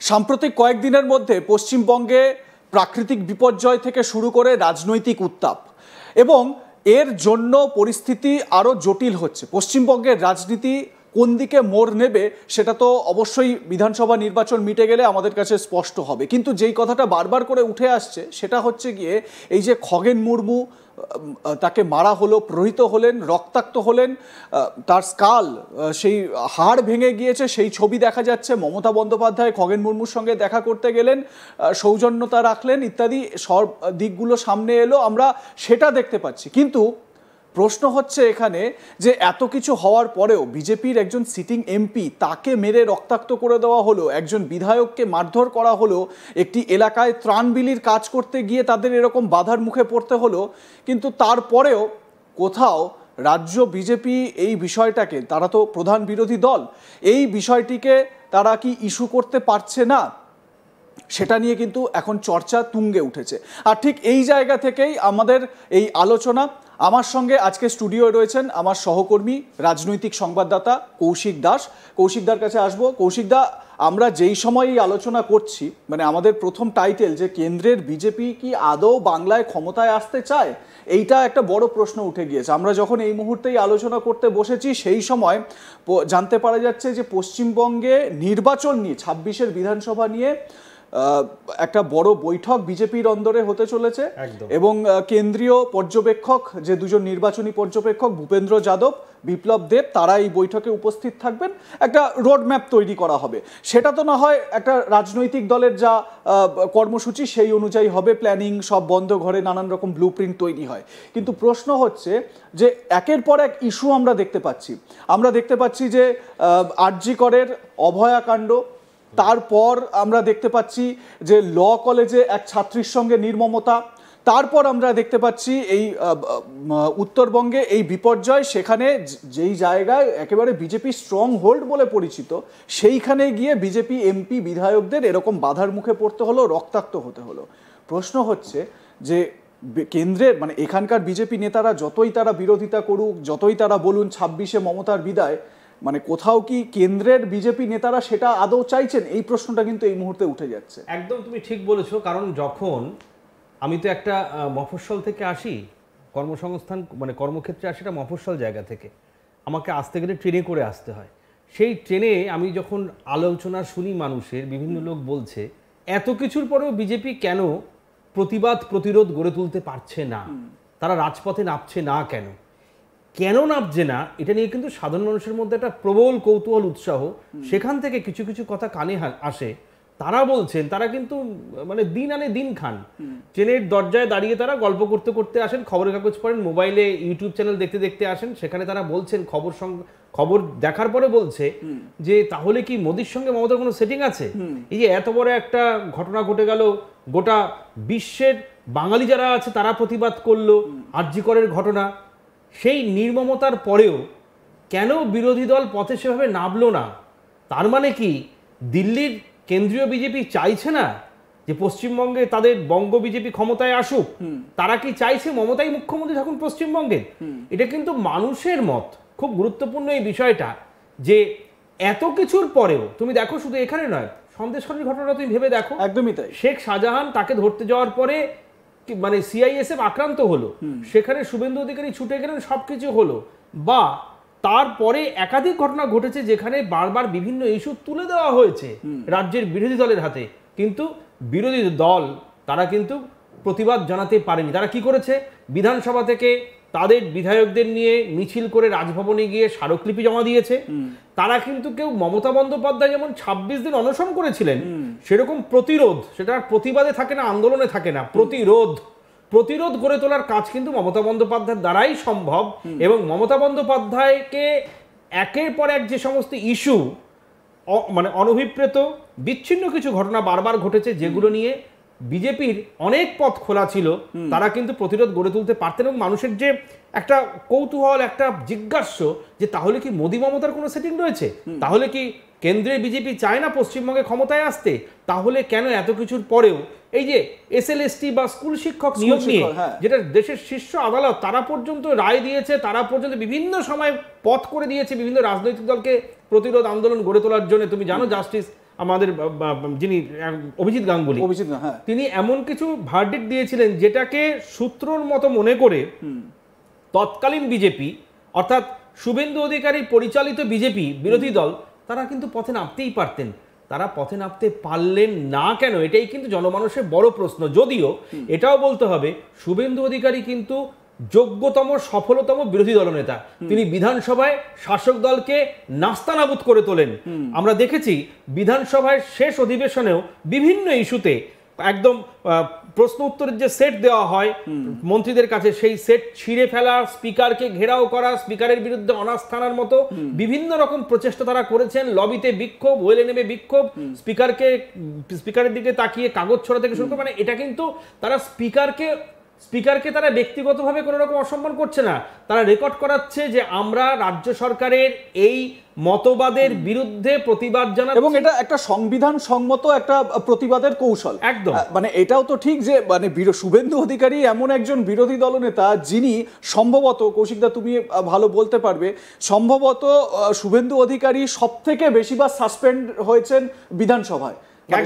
সাম্প্রতিক কয়েকদিনের মধ্যে পশ্চিমবঙ্গে প্রাকৃতিক বিপর্যয় থেকে শুরু করে রাজনৈতিক উত্তাপ এবং এর জন্য পরিস্থিতি আরও জটিল হচ্ছে। পশ্চিমবঙ্গের রাজনীতি কোন দিকে মোড় নেবে সেটা তো অবশ্যই বিধানসভা নির্বাচন মিটে গেলে আমাদের কাছে স্পষ্ট হবে, কিন্তু যেই কথাটা বারবার করে উঠে আসছে সেটা হচ্ছে গিয়ে এই যে খগেন মুর্মু তাকে মারা হলো, প্রহৃত হলেন, রক্তাক্ত হলেন, তার স্কাল সেই হাড় ভেঙে গিয়েছে, সেই ছবি দেখা যাচ্ছে। মমতা বন্দ্যোপাধ্যায় খগেন মুর্মুর সঙ্গে দেখা করতে গেলেন, সৌজন্যতা রাখলেন ইত্যাদি সব দিকগুলো সামনে এলো, আমরা সেটা দেখতে পাচ্ছি। কিন্তু প্রশ্ন হচ্ছে এখানে যে এত কিছু হওয়ার পরেও বিজেপির একজন সিটিং এমপি তাকে মেরে রক্তাক্ত করে দেওয়া হলো, একজন বিধায়ককে মারধর করা হলো, একটি এলাকায় ত্রাণ বিলির কাজ করতে গিয়ে তাদের এরকম বাধার মুখে পড়তে হলো, কিন্তু তারপরেও কোথাও রাজ্য বিজেপি এই বিষয়টাকে, তারা তো প্রধান বিরোধী দল, এই বিষয়টিকে তারা কি ইস্যু করতে পারছে না, সেটা নিয়ে কিন্তু এখন চর্চা তুঙ্গে উঠেছে। আর ঠিক এই জায়গা থেকেই আমাদের এই আলোচনা। আমার সঙ্গে আজকে স্টুডিওয়ে রয়েছেন আমার সহকর্মী রাজনৈতিক সংবাদদাতা কৌশিক দাস। কৌশিকদার কাছে আসবো। কৌশিকদা, আমরা যেই সময় এই আলোচনা করছি, মানে আমাদের প্রথম টাইটেল যে কেন্দ্রের বিজেপি কি আদৌ বাংলায় ক্ষমতায় আসতে চায়, এইটা একটা বড় প্রশ্ন উঠে গিয়েছে। আমরা যখন এই মুহূর্তেই আলোচনা করতে বসেছি সেই সময় জানতে পারা যাচ্ছে যে পশ্চিমবঙ্গে নির্বাচন নিয়ে, 26-এর বিধানসভা নিয়ে একটা বড় বৈঠক বিজেপির অন্দরে হতে চলেছে এবং কেন্দ্রীয় পর্যবেক্ষক, যে দুজন নির্বাচনী পর্যবেক্ষক ভূপেন্দ্র যাদব, বিপ্লব দেব, তারা এই বৈঠকে উপস্থিত থাকবেন। একটা রোডম্যাপ তৈরি করা হবে। সেটা তো না হয় একটা রাজনৈতিক দলের যা কর্মসূচি সেই অনুযায়ী হবে, প্ল্যানিং সব বন্ধ ঘরে নানান রকম ব্লু প্রিন্ট তৈরি হয়। কিন্তু প্রশ্ন হচ্ছে যে একের পর এক ইস্যু আমরা দেখতে পাচ্ছি যে আরজি করের অভয়াকাণ্ড, তারপর আমরা দেখতে পাচ্ছি যে ল কলেজে এক ছাত্রীর সঙ্গে নির্মমতা, তারপর আমরা দেখতে পাচ্ছি এই উত্তরবঙ্গে এই বিপর্যয়, সেখানে যেই জায়গায় একেবারে বিজেপি স্ট্রং হোল্ড বলে পরিচিত সেইখানে গিয়ে বিজেপি এমপি বিধায়কদের এরকম বাধার মুখে পড়তে হলো, রক্তাক্ত হতে হলো। প্রশ্ন হচ্ছে যে কেন্দ্রের, মানে এখানকার বিজেপি নেতারা যতই তারা বিরোধিতা করুক, যতই তারা বলুন 26-এ মমতার বিদায়, মানে কোথাও কি কেন্দ্রের বিজেপি নেতারা সেটা আদৌ চাইছেন? এই প্রশ্নটা কিন্তু এই মুহূর্তে উঠে যাচ্ছে। একদম তুমি ঠিক বলেছো। কারণ যখন আমি তো একটা মফস্বল থেকে আসি, কর্মসংস্থান মানে কর্মক্ষেত্রে আসি একটা মফস্বল জায়গা থেকে, আমাকে আসতে গেলে ট্রেনে করে আসতে হয়। সেই ট্রেনে আমি যখন আলোচনা শুনি মানুষের, বিভিন্ন লোক বলছে এত কিছুর পরেও বিজেপি কেন প্রতিরোধ গড়ে তুলতে পারছে না, তারা রাজপথে নামছে না কেন নামছে না, এটা নিয়ে কিন্তু সাধারণ মানুষের মধ্যে একটা প্রবল কৌতূহল, উৎসাহ, সেখান থেকে কিছু কিছু কথা কানে আসে। তারা বলছেন তারা কিন্তু মানে দিন আনে দিন খান, ট্রেনের দরজায় দাঁড়িয়ে তারা গল্প করতে করতে আসেন, খবরের কাগজ পড়েন, মোবাইলে ইউটিউব চ্যানেল দেখতে দেখতে আসেন, সেখানে তারা বলছেন খবর দেখার পরে বলছে যে তাহলে কি মোদির সঙ্গে মমতার কোনো সেটিং আছে? এই যে এত বড় একটা ঘটনা ঘটে গেল, গোটা বিশ্বের বাঙালি যারা আছে তারা প্রতিবাদ করলো আরজি করের ঘটনা, সেই নির্মমতার পরেও কেন বিরোধী দল পথে সেভাবে নামলো না? তার মানে কি দিল্লির কেন্দ্রীয় বিজেপি চাইছে না যে পশ্চিমবঙ্গে তাদের বঙ্গ বিজেপি ক্ষমতায় আসুক? তারা কি চাইছে মমতাই মুখ্যমন্ত্রী থাকুন পশ্চিমবঙ্গে? এটা কিন্তু মানুষের মত। খুব গুরুত্বপূর্ণ এই বিষয়টা যে এত কিছুর পরেও তুমি দেখো, শুধু এখানে নয়, সন্দেশখালীর ঘটনাটা তুমি ভেবে দেখো। একদমই তাই। শেখ শাহজাহান তাকে ধরতে যাওয়ার পরে মানে সিআইএসএফ আক্রান্ত হলো, সেখানে শুভেন্দু অধিকারী ছুটে গেলেন, সবকিছু হলো। বা তারপরে একাধিক ঘটনা ঘটেছে যেখানে বারবার বিভিন্ন ইস্যু তুলে দেওয়া হয়েছে রাজ্যের বিরোধী দলের হাতে, কিন্তু বিরোধী দল তারা কিন্তু প্রতিবাদ জানাতে পারেনি। তারা কি করেছে? বিধানসভা থেকে তাদের বিধায়কদের নিয়ে মিছিল করে রাজভবনে গিয়ে স্মারকলিপি জমা দিয়েছে। তারা কিন্তু কেউ, মমতা বন্দ্যোপাধ্যায় যেমন 26 দিন অনশন করেছিলেন, সেরকম প্রতিরোধ, সেটা প্রতিবাদে থাকে না, আন্দোলনে থাকে না, প্রতিরোধ গড়ে তোলার কাজ কিন্তু মমতা বন্দ্যোপাধ্যায়ের দ্বারাই সম্ভব। এবং মমতা বন্দ্যোপাধ্যায়কে একের পর এক যে সমস্ত ইস্যু, মানে অনভিপ্রেত বিচ্ছিন্ন কিছু ঘটনা বারবার ঘটেছে, যেগুলো নিয়ে বিজেপির অনেক পথ খোলা ছিল, তারা কিন্তু প্রতিরোধ গড়ে তুলতে পারতেন। এবং মানুষের যে একটা কৌতূহল, একটা জিজ্ঞাস্য যে তাহলে কি মোদি মমতার কোনো সেটিং রয়েছে, তাহলে কি কেন্দ্রের বিজেপি চায় না পশ্চিমবঙ্গে ক্ষমতায় আসতে, তাহলে কেন এত কিছুর পরেও এই যে এসএলএসটি বা স্কুল শিক্ষক নিয়োগ নিয়ে, যেটা দেশের শীর্ষ আদালত তারা পর্যন্ত রায় দিয়েছে, তারা পর্যন্ত বিভিন্ন সময় পথ করে দিয়েছে বিভিন্ন রাজনৈতিক দলকে প্রতিরোধ আন্দোলন গড়ে তোলার জন্য। তুমি জানো জাস্টিস আমাদের যিনি অভিজিৎ গাঙ্গুলি, হ্যাঁ, তিনি এমন কিছু ভার্ডিক্ট দিয়েছিলেন যেটাকে সূত্রর মতো মনে করে তৎকালীন বিজেপি অর্থাৎ শুভেন্দু অধিকারী পরিচালিত বিজেপি বিরোধী দল তারা কিন্তু পথে নামতেই পারতেন। তারা পথে নামতে পারলেন না কেন, এটাই কিন্তু জনমানুষের বড় প্রশ্ন। যদিও এটাও বলতে হবে শুভেন্দু অধিকারী কিন্তু যোগ্যতম সফলতম বিরোধী দলনেতা। তিনি বিধানসভায় শাসক দলকে নাস্তানাবুদ করে তোলেন। আমরা দেখেছি বিধানসভায় শেষ অধিবেশনেও বিভিন্ন ইস্যুতে একদম প্রশ্ন উত্তরের যে সেট দেওয়া হয় মন্ত্রীদের কাছে, সেই সেট ছিঁড়ে ফেলা, স্পিকারকে ঘেরাও করা, স্পিকারের বিরুদ্ধে অনাস্থানার মতো বিভিন্ন রকম প্রচেষ্টা তারা করেছেন। লবিতে বিক্ষোভ, ওয়েলে নেমে বিক্ষোভ, স্পিকারের দিকে তাকিয়ে কাগজ ছড়া থেকে শুরু করে, মানে এটা কিন্তু তারা স্পিকারকে তারা ব্যক্তিগতভাবে কোনো রকম অসম্মান করছে না, তারা রেকর্ড করাচ্ছে যে আমরা রাজ্য সরকারের এই মতবাদের বিরুদ্ধে প্রতিবাদ জানাচ্ছি, এবং এটা একটা সংবিধান সম্মত একটা প্রতিবাদের কৌশল। একদম, মানে এটাও তো ঠিক যে মানে শুভেন্দু অধিকারী এমন একজন বিরোধী দলনেতা যিনি সম্ভবত, কৌশিকদা তুমি ভালো বলতে পারবে, সম্ভবত শুভেন্দু অধিকারী সবথেকে বেশিবার সাসপেন্ড হয়েছেন বিধানসভায়।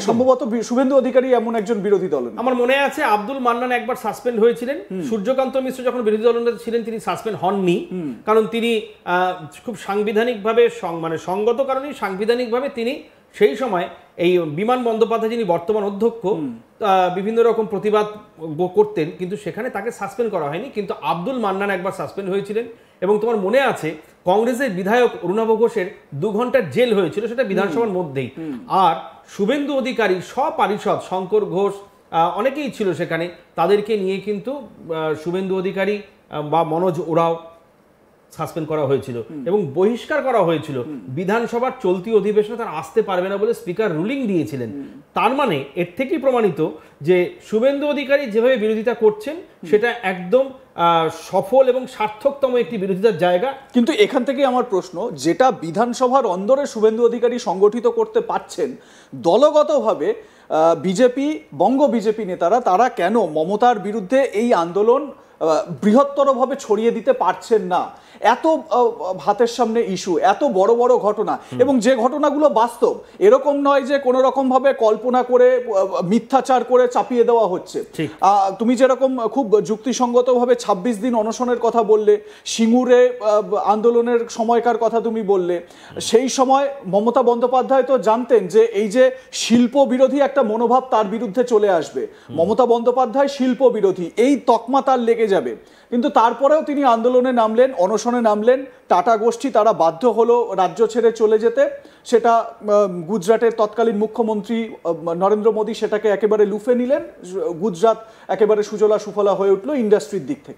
সম্ভবত শুভেন্দু অধিকারী এমন একজন বিরোধী দল। আমার মনে আছে আব্দুল মান্নান একবার সাসপেন্ড হয়েছিলেন, সূর্যকান্ত মিশ্র যখন বিরোধী দলনেতা ছিলেন তিনি সাসপেন্ড হননি, কারণ তিনি খুব সাংবিধানিকভাবে মানে সঙ্গত কারণেই সাংবিধানিকভাবে তিনি সেই সময় এই বিমান বন্দ্যোপাধ্যায় যিনি বর্তমান অধ্যক্ষ বিভিন্ন রকম প্রতিবাদ করতেন, কিন্তু সেখানে তাকে সাসপেন্ড করা হয়নি। কিন্তু আব্দুল মান্নান একবার সাসপেন্ড হয়েছিলেন, এবং তোমার মনে আছে কংগ্রেসের বিধায়ক অরুণাভ ঘোষের 2 ঘন্টার জেল হয়েছিল, সেটা বিধানসভার মধ্যেই। আর শুভেন্দু অধিকারী সপারিষদ শঙ্কর ঘোষ অনেকেই ছিল সেখানে, তাদেরকে নিয়ে কিন্তু শুভেন্দু অধিকারী বা মনোজ ওরাও সাসপেন্ড করা হয়েছিল এবং বহিষ্কার করা হয়েছিল। বিধানসভার চলতি অধিবেশনে তারা আসতে পারবে না বলে স্পিকার রুলিং দিয়েছিলেন। তার মানে এর থেকেই প্রমাণিত যে শুভেন্দু অধিকারী যেভাবে বিরোধিতা করছেন সেটা একদম সফল এবং সার্থকতম একটি বিরোধিতার জায়গা। কিন্তু এখান থেকে আমার প্রশ্ন, যেটা বিধানসভার অন্দরে শুভেন্দু অধিকারী সংগঠিত করতে পারছেন, দলগতভাবে বিজেপি, বঙ্গ বিজেপি নেতারা তারা কেন মমতার বিরুদ্ধে এই আন্দোলন বৃহত্তরভাবে ছড়িয়ে দিতে পারছেন না? এত হাতের সামনে ইস্যু, এত বড় বড় ঘটনা, এবং যে ঘটনাগুলো বাস্তব, এরকম নয় যে কোনো রকম ভাবে কল্পনা করে মিথ্যাচার করে চাপিয়ে দেওয়া হচ্ছে। তুমি যেরকম খুব যুক্তিসঙ্গতভাবে 26 দিন অনশনের কথা বললে, সিঙ্গুরে আন্দোলনের সময়কার কথা তুমি বললে, সেই সময় মমতা বন্দ্যোপাধ্যায় তো জানতেন যে এই যে শিল্প বিরোধী একটা মনোভাব তার বিরুদ্ধে চলে আসবে, মমতা বন্দ্যোপাধ্যায় শিল্প বিরোধী, এই তকমা তার লেগে যাবে, কিন্তু তারপরেও তিনি আন্দোলনে নামলেন, অনশনে নামলেন। টাটা গোষ্ঠী তারা বাধ্য হলো রাজ্য ছেড়ে চলে যেতে। সেটা গুজরাটের তৎকালীন মুখ্যমন্ত্রী নরেন্দ্র মোদী সেটাকে একেবারে লুফে নিলেন। গুজরাট একেবারে সুজলা সুফলা হয়ে উঠলো ইন্ডাস্ট্রির দিক থেকে।